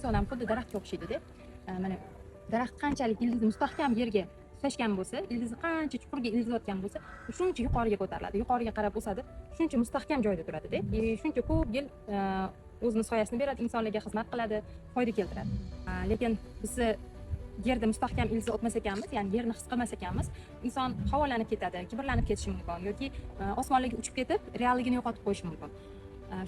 inson ham xuddi daraxtga o'xshaydida. Mana daraxt qanchalik ildizi mustahkam yerga tutashgan bo'lsa, ildizi qancha chuqurga ildizyotgan bo'lsa, shuncha yuqoriga ko'tariladi, yuqoriga qarab o'sadi, shuncha mustahkam joyda turadi-da. Shuncha ko'p yil o'zini soyasini beradi, insonlarga xizmat qiladi, foyda keltiradi. Lekin biz yerda mustahkam ildiz o'tmas ekanmiz, ya'ni yerni his qilmas ekanmiz, inson havolanib ketadi, kibrlanib ketishi mumkin yoki osmonlarga uchib ketib, realligini yo'qotib qo'yishi mumkin.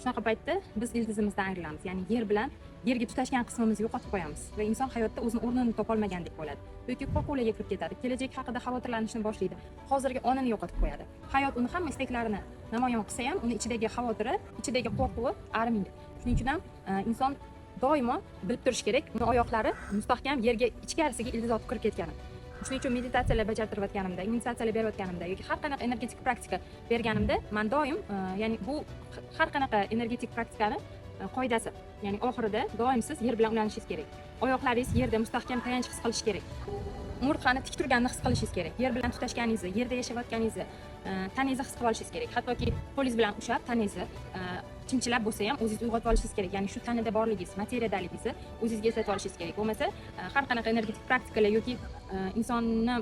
Shunaqa paytda biz ildizimizdan ayrilamiz, ya'ni yer bilan yerga tutashgan qismimizni yo'qotib qo'yamiz va inson hayotda o'zini o'rnini topolmagandek bo'ladi yoki qo'rquvlarga kirib ketadi, kelajak haqida xavotirlanishni boshlaydi, hozirgi onini yo'qotib qo'yadi. Hayot uni hamma istaklarini namoyon qilsa ham, uni ichidagi xavotiri, ichidagi qo'rquvi arimaydi. Shuning uchun ham inson doimo bilib turish kerak, uni oyoqlari mustahkam yerga ichkarisiga ildiz otib kirib ketganini. Shuning uchun meditatsiyalar bajartirayotganimda, initiatsiyalar berayotganimda yoki har qanaqa energetik praktika berganimda, men doim, ya'ni bu har qanaqa energetik praktikani qoidasi, ya'ni oxirida doim siz yer bilan ulanishingiz kerak. Oyoqlaringiz yerda mustahkam tayanch his qilish kerak. Umurtqani tik turganini his qilishingiz kerak. Yer bilan tutashganingizni, yerda yashayotganingizni, taningizni his qilib olishingiz kerak. Hattoki qo'lingiz bilan ushlab, taningizni chimchilab bo'lsa ham o'zingiz uyg'otib olishingiz kerak. Ya'ni shu tanada borligingiz, materiyadaligingizni o'zingizga eslatib olishingiz kerak. Bo'lmasa, har qanaqa energetik praktikalar yoki insonni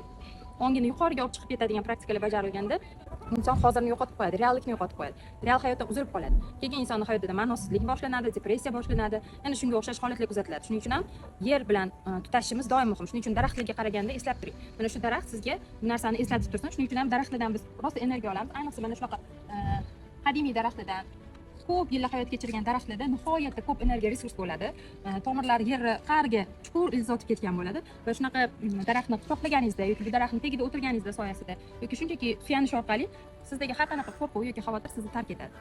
ongini yuqoriga olib chiqib ketadigan praktikalar bajarilganda inson hozirini yo'qotib qo'yadi, reallikni yo'qotib qo'yadi. Real hayotdan uzilib qoladi. Keyin insonning hayotida ma'nosizlik boshlanadi, depressiya boshlanadi. Yana shunga o'xshash holatlar kuzatiladi. Shuning uchun ham yer bilan tutashimiz doim muhim. Shuning uchun daraxtlarga qaraganda eslab turing. Mana shu daraxt sizga bu narsani eslatib tursin. Shuning uchun ham daraxtlardan biz rosa energiya olamiz. Ayniqsa mana shunaqa qadimiy daraxtlardan, ko'p yillar hayot kechirgan daraxtlarda nihoyatda ko'p energiya resurs bo'ladi. Tomirlari yer qa'riga chuqur ildiz otib ketgan bo'ladi va shunaqa daraxtni quchoqlaganingizda yoki bu daraxtning tagida o'tirganingizda soyasida yoki shunchaki suyanish orqali sizdagi har qanaqa qo'rquv yoki xavotir sizni tark etadi.